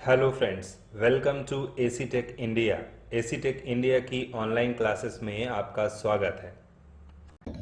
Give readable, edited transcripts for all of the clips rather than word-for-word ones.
Hello friends, welcome to AC Tech India. AC Tech India की online classes में आपका स्वागत है।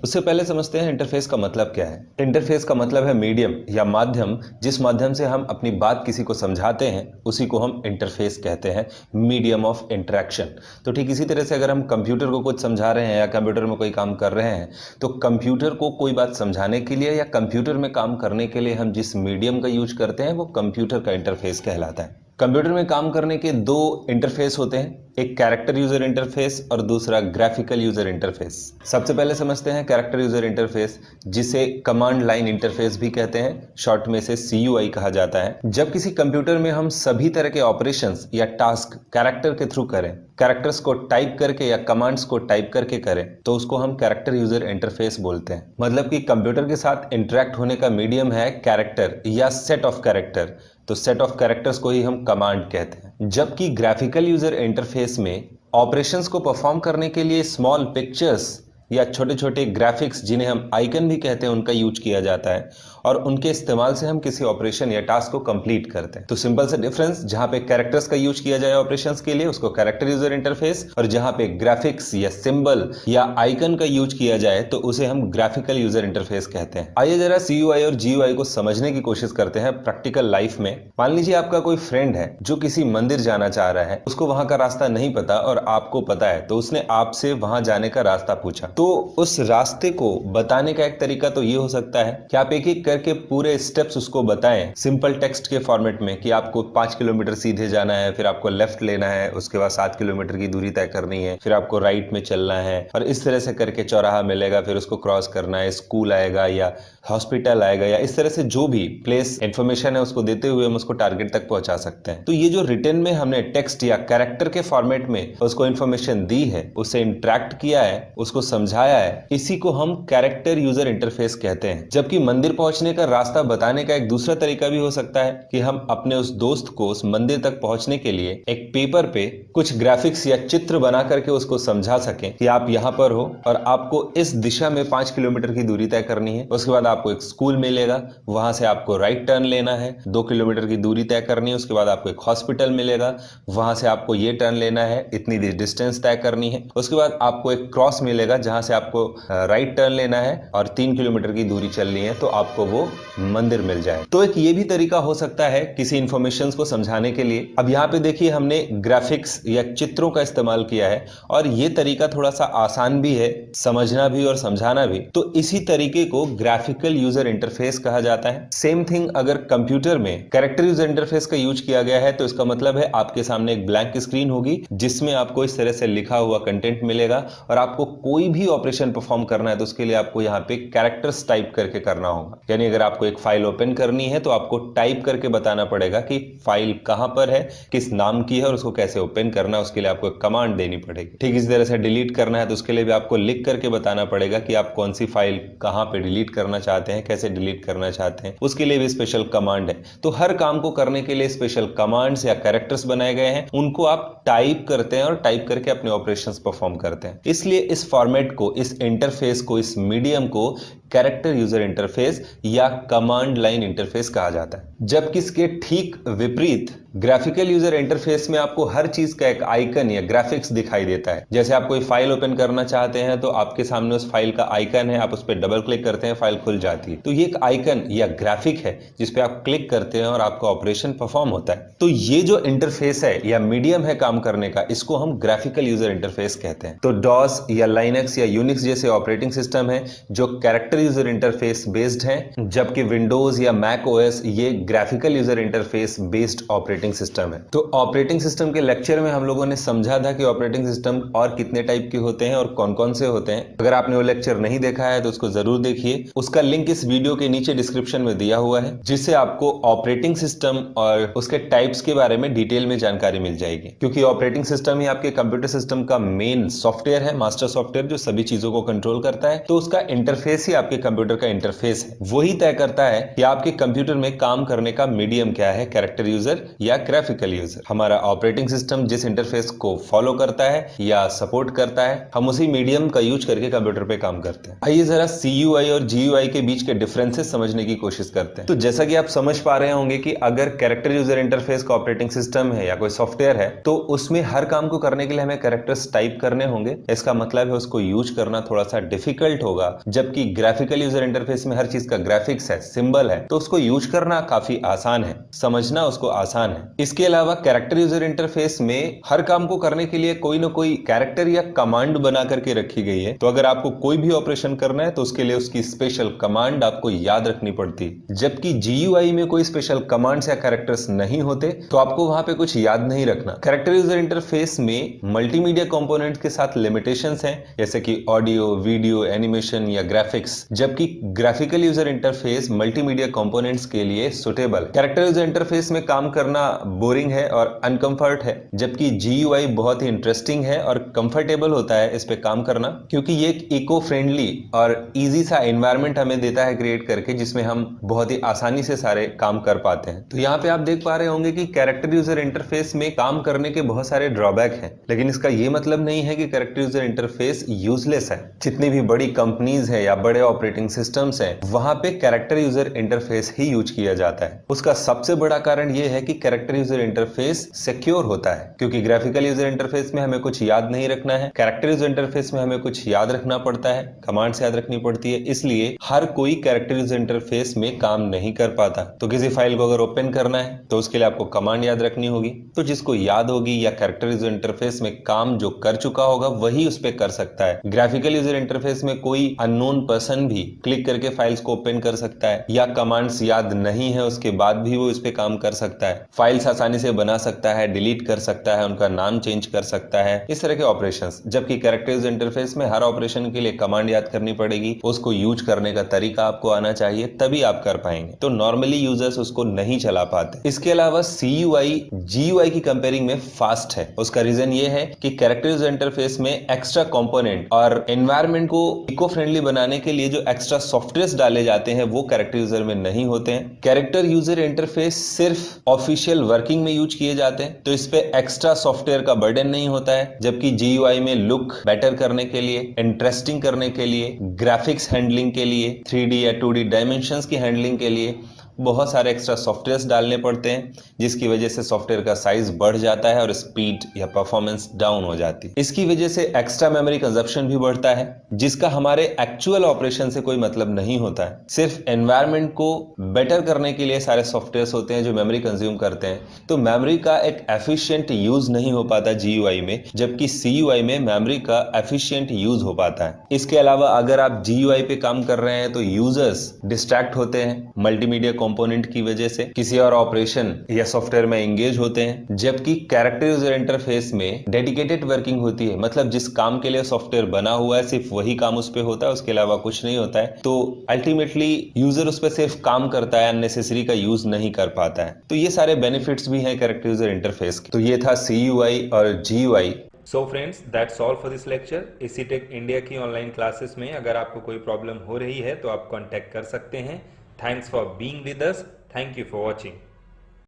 उससे पहले समझते हैं इंटरफेस का मतलब क्या है। इंटरफेस का मतलब है मीडियम या माध्यम, जिस माध्यम से हम अपनी बात किसी को समझाते हैं उसी को हम इंटरफेस कहते हैं, मीडियम ऑफ इंटरेक्शन। तो ठीक इसी तरह से अगर हम कंप्यूटर को कुछ समझा रहे हैं या कंप्यूटर में कोई काम कर रहे हैं, तो कंप्यूटर को कोई बात समझाने के लिए या कंप्यूटर में काम करने के लिए हम जिस मीडियम का यूज करते हैं वो कंप्यूटर का इंटरफेस कहलाता है। कंप्यूटर में काम करने के दो इंटरफेस होते हैं, एक कैरेक्टर यूजर इंटरफेस और दूसरा ग्राफिकल यूजर इंटरफेस। सबसे पहले समझते हैं कैरेक्टर यूजर इंटरफेस, जिसे कमांड लाइन इंटरफेस भी कहते हैं, शॉर्ट में से CUI कहा जाता है। जब किसी कंप्यूटर में हम सभी तरह के ऑपरेशंस या टास्क कैरेक्टर के थ्रू करें, कैरेक्टर्स को टाइप करके या कमांड्स को टाइप करके करें, तो उसको हम कैरेक्टर यूजर इंटरफेस बोलते हैं। मतलब कि कंप्यूटर के साथ इंटरेक्ट होने का मीडियम है कैरेक्टर या सेट ऑफ कैरेक्टर, तो सेट ऑफ कैरेक्टर्स को ही हम कमांड कहते हैं। जबकि ग्राफिकल यूजर इंटरफेस में ऑपरेशंस को परफॉर्म करने के लिए स्मॉल पिक्चर्स या छोटे छोटे ग्राफिक्स, जिन्हें हम आइकन भी कहते हैं, उनका यूज किया जाता है और उनके इस्तेमाल से हम किसी ऑपरेशन या टास्क को कंप्लीट करते हैं। तो सिंपल सा डिफरेंस, जहां पे कैरेक्टर्स का यूज किया जाए ऑपरेशंस के लिए उसको कैरेक्टर यूजर इंटरफेस, और जहां पे ग्राफिक्स या सिंबल या आइकन का यूज किया जाए तो उसे हम ग्राफिकल यूजर इंटरफेस कहते हैं। आइए जरा CUI और GUI को समझने की कोशिश करते हैं प्रैक्टिकल लाइफ में। मान लीजिए आपका कोई फ्रेंड है जो किसी मंदिर जाना चाह रहा है, उसको वहां का रास्ता नहीं पता और आपको पता है, तो उसने आपसे वहां जाने का रास्ता पूछा। तो उस रास्ते को बताने का एक तरीका तो ये हो सकता है कि आप एक एक करके पूरे स्टेप्स उसको बताएं सिंपल टेक्स्ट के फॉर्मेट में, कि आपको 5 किलोमीटर सीधे जाना है, फिर आपको लेफ्ट लेना है, उसके बाद 7 किलोमीटर की दूरी तय करनी है, फिर आपको राइट में चलना है और इस तरह से करके चौराहा मिलेगा, फिर उसको क्रॉस करना है, स्कूल आएगा या हॉस्पिटल आएगा, या इस तरह से जो भी प्लेस इंफॉर्मेशन है उसको देते हुए हम उसको टारगेट तक पहुंचा सकते हैं। तो ये जो रिटन में हमने टेक्स्ट या कैरेक्टर के फॉर्मेट में उसको इंफॉर्मेशन दी है, उससे इंटरेक्ट किया है, उसको समझाया है, इसी को हम कैरेक्टर यूजर इंटरफेस कहते हैं। जबकि मंदिर पहुंचने का रास्ता बताने का एक दूसरा तरीका भी हो सकता है कि हम अपने उस दोस्त को उस मंदिर तक पहुंचने के लिए एक पेपर पे कुछ ग्राफिक्स या चित्र बना करके उसको समझा सकें कि आप यहां पर हो और आपको इस दिशा में 5 किलोमीटर की दूरी तय करनी है, उसके बाद आपको एक स्कूल मिलेगा, वहां से आपको राइट टर्न लेना है, 2 किलोमीटर की दूरी तय करनी है, उसके बाद आपको एक हॉस्पिटल मिलेगा, वहां से आपको ये टर्न लेना है, इतनी डिस्टेंस तय करनी है, उसके बाद आपको एक क्रॉस मिलेगा जहां से आपको राइट टर्न लेना है और 3 किलोमीटर की दूरी चलनी है, तो आपको वो मंदिर मिल जाए। तो एक ये भी तरीका हो सकता है किसी इंफॉर्मेशन को समझाने के लिए। अब यहाँ पे देखिए हमने ग्राफिक्स या चित्रों का इस्तेमाल किया है और ये तरीका थोड़ा सा आसान भी है, समझना भी और समझाना भी। तो इसी तरीके को ग्राफिकल यूजर इंटरफेस कहा जाता है। सेम थिंग अगर कंप्यूटर में कैरेक्टर यूजर इंटरफेस का यूज किया गया है, तो इसका मतलब है आपके सामने एक ब्लैंक स्क्रीन होगी जिसमें आपको इस तरह से लिखा हुआ कंटेंट मिलेगा और आपको कोई भी ऑपरेशन परफॉर्म करना है तो उसके लिए आपको यहाँ पे कैरेक्टर्स टाइप करके करना होगा। यानी अगर आपको एक फाइल ओपन करनी है तो आपको टाइप करके बताना पड़ेगा कि फाइल कहां पर है, किस नाम की है और उसको कैसे ओपन करना है, उसके लिए आपको एक कमांड देनी पड़ेगी। ठीक इसी तरह से डिलीट करना है तो उसके लिए भी आपको लिख करके बताना पड़ेगा कि आप कौन सी फाइल कहां पे डिलीट करना चाहते हैं, कैसे डिलीट करना चाहते हैं, उसके लिए भी स्पेशल कमांड है। तो हर काम को करने के लिए स्पेशल कमांड्स या कैरेक्टर्स बनाए गए हैं, उनको आप टाइप करते हैं और टाइप करके अपने ऑपरेशंस परफॉर्म करते हैं। इसलिए इस फॉर्मेट को, इस इंटरफेस को, इस मीडियम को कैरेक्टर यूजर इंटरफेस या कमांड लाइन इंटरफेस कहा जाता है। जबकि इसके ठीक विपरीत ग्राफिकल यूजर इंटरफेस में आपको हर चीज का एक आइकन या ग्राफिक्स दिखाई देता है। जैसे आप कोई फाइल ओपन करना चाहते हैं तो आपके सामने उस फाइल का आइकन है, आप उस पर डबल क्लिक करते हैं, फाइल खुल जाती है। तो ये एक आइकन या ग्राफिक है जिसपे आप क्लिक करते हैं और आपका ऑपरेशन परफॉर्म होता है। तो ये जो इंटरफेस है या मीडियम है काम करने का, इसको हम ग्राफिकल यूजर इंटरफेस कहते हैं। तो डॉस या लाइनक्स या यूनिक्स जैसे ऑपरेटिंग सिस्टम है जो कैरेक्टर यूजर इंटरफेस बेस्ड है, जबकि विंडोज या मैक ओएस ये graphical user interface based operating system है। तो ऑपरेटिंग सिस्टम के लेक्चर में हम लोगों ने समझा था कि ऑपरेटिंग सिस्टम और कितने टाइप के होते हैं और कौन कौन से होते हैं। अगर आपने वो लेक्चर नहीं देखा है तो उसको जरूर देखिए, उसका लिंक इस वीडियो के नीचे डिस्क्रिप्शन में दिया हुआ है, जिससे आपको ऑपरेटिंग सिस्टम और उसके टाइप्स के बारे में डिटेल में जानकारी मिल जाएगी। क्योंकि ऑपरेटिंग सिस्टम ही आपके कंप्यूटर सिस्टम का मेन सॉफ्टवेयर है, मास्टर सॉफ्टवेयर जो सभी चीजों को कंट्रोल करता है, तो उसका इंटरफेस ही आपके कंप्यूटर का इंटरफेस है वही तय करता है कि आपके कंप्यूटर में काम करने का मीडियम क्या है, कैरेक्टर यूजर या ग्राफिकल यूजर। हमारा ऑपरेटिंग सिस्टम जिस इंटरफेस को फॉलो करता है या सपोर्ट करता है, हम उसी मीडियम का यूज करके कंप्यूटर पे काम करते हैं। आइए जरा CUI और GUI के बीच के डिफरेंसेस समझने की कोशिश करते हैं। तो जैसा कि आप समझ पा रहे होंगे कि अगर कैरेक्टर यूजर इंटरफेस का ऑपरेटिंग सिस्टम है या कोई सॉफ्टवेयर है तो उसमें हर काम को करने के लिए हमें कैरेक्टर्स टाइप करने होंगे। इसका मतलब है उसको यूज करना थोड़ा सा डिफिकल्ट होगा, जबकि ग्राफिकल यूजर इंटरफेस में हर चीज का ग्राफिक्स है, सिंबल है, तो उसको यूज करना काफी आसान है, समझना उसको आसान है। इसके अलावा कैरेक्टर यूजर इंटरफेस में हर काम को करने के लिए कोई ना कोई कैरेक्टर या कमांड बना करके रखी गई है। तो अगर आपको कोई भी ऑपरेशन करना है तो उसके लिए उसकी स्पेशल कमांड आपको याद रखनी पड़ती है। जबकि GUI में कोई स्पेशल कमांड्स या कैरेक्टर्स नहीं होते तो आपको वहां पे कुछ याद नहीं रखना। कैरेक्टर यूजर इंटरफेस में मल्टीमीडिया कंपोनेंट के साथ लिमिटेशंस हैं, जैसे कि ऑडियो, वीडियो, एनिमेशन या ग्राफिक्स, जबकि graphical user interface multimedia components के लिए सुटेबल। कैरेक्टर यूजर इंटरफेस में काम करना बोरिंग है और अनकंफर्ट है, जबकि GUI बहुत ही इंटरेस्टिंग है और कंफर्टेबल होता है इस पे काम करना, क्योंकि ये एक इको फ्रेंडली और इजी सा एनवायरनमेंट हमें देता है क्रिएट करके, जिसमें हम बहुत ही आसानी से सारे काम कर पाते हैं। तो यहाँ पे आप देख पा रहे होंगे कि कैरेक्टर यूजर इंटरफेस में काम करने के बहुत सारे ड्रॉबैक हैं, लेकिन इसका ये मतलब नहीं है कि कैरेक्टर यूजर इंटरफेस यूजलेस है। जितनी भी बड़ी कंपनीज है या बड़े ऑपरेटिंग सिस्टम्स हैं, वहां पे कैरेक्टर यूजर इंटरफेस ही यूज किया जाता है। उसका सबसे बड़ा कारण ये है कि कैरेक्टर यूजर इंटरफेस सिक्योर होता है, क्योंकि ग्राफिकल यूजर इंटरफेस में हमें कुछ याद नहीं रखना है, कैरेक्टर यूजर इंटरफेस में हमें कुछ याद रखना पड़ता है, कमांड्स याद रखनी पड़ती है। इसलिए हर कोई कैरेक्टर यूजर इंटरफेस में काम नहीं कर पाता। तो किसी फाइल को अगर ओपन करना है तो उसके लिए आपको कमांड याद रखनी होगी, तो जिसको याद होगी या कैरेक्टर यूजर इंटरफेस में काम जो कर चुका होगा वही उस पर कर सकता है। ग्राफिकल यूजर इंटरफेस में कोई अननोन पर्सन भी क्लिक करके फाइल्स को ओपन कर सकता है, या कमांड्स याद नहीं है उसके बाद भी वो इस पे काम कर सकता है। फाइल्स आसानी से बना सकता है, डिलीट कर सकता है, उनका नाम चेंज कर सकता है, इस तरह के ऑपरेशंस। जबकि कैरेक्टर यूजर इंटरफेस में हर ऑपरेशन के लिए कमांड याद करनी पड़ेगी, उसको यूज करने का तरीका आपको आना चाहिए, तभी आप कर पाएंगे। तो नॉर्मली यूजर्स उसको नहीं चला पाते। इसके अलावा CUI GUI की कंपेयरिंग में फास्ट है। उसका रीजन ये है कि कैरेक्टर यूजर इंटरफेस में एक्स्ट्रा कंपोनेंट और एनवायरनमेंट को इको फ्रेंडली बनाने के लिए जो एक्स्ट्रा सॉफ्टवेयर्स डाले जाते हैं वो कैरेक्टर यूजर में नहीं होते हैं। कैरेक्टर यूजर इंटरफेस सिर्फ ऑफिशियल वर्किंग में यूज किए जाते हैं, तो इस पे एक्स्ट्रा सॉफ्टवेयर का बर्डन नहीं होता है। जबकि GUI में लुक बेटर करने के लिए, इंटरेस्टिंग करने के लिए, ग्राफिक्स हैंडलिंग के लिए, 3D या 2D डायमेंशंस की हैंडलिंग के लिए बहुत सारे एक्स्ट्रा सॉफ्टवेयर्स डालने पड़ते हैं, जिसकी वजह से सॉफ्टवेयर का साइज बढ़ जाता है और स्पीड या परफॉर्मेंस डाउन हो जाती है। इसकी वजह से एक्स्ट्रा मेमोरी कंजप्शन भी बढ़ता है, जिसका हमारे एक्चुअल ऑपरेशन से कोई मतलब नहीं होता है। सिर्फ एनवायरनमेंट को बेटर करने के लिए सारे सॉफ्टवेयर्स होते हैं जो मेमोरी कंज्यूम करते हैं, तो मेमोरी का एक एफिशिएंट यूज नहीं हो पाता GUI में, जबकि CUI में मेमोरी का एफिशिएंट यूज हो पाता है। इसके अलावा अगर आप GUI पे काम कर रहे हैं तो यूजर्स डिस्ट्रैक्ट होते हैं मल्टीमीडिया कंपोनेंट की वजह से, किसी और ऑपरेशन या सॉफ्टवेयर में एंगेज होते हैं। जबकि कैरेक्टर यूजर इंटरफेस में डेडिकेटेड वर्किंग होती है, मतलब जिस काम के लिए सॉफ्टवेयर बना हुआ है सिर्फ वही काम उस पे होता है, उसके अलावा कुछ नहीं होता है। तो अल्टीमेटली यूजर उस पर सिर्फ काम करता है, अननेसेसरी का यूज नहीं कर पाता है। तो ये सारे बेनिफिट्स भी हैं कैरेक्टर यूजर इंटरफेस के। तो ये था CUI और GUI। So friends, that's all for this lecture. एसीटेक इंडिया की ऑनलाइन क्लासेस में अगर आपको कोई प्रॉब्लम हो रही है तो आप कांटेक्ट कर सकते हैं। Thanks for being with us. Thank you for watching.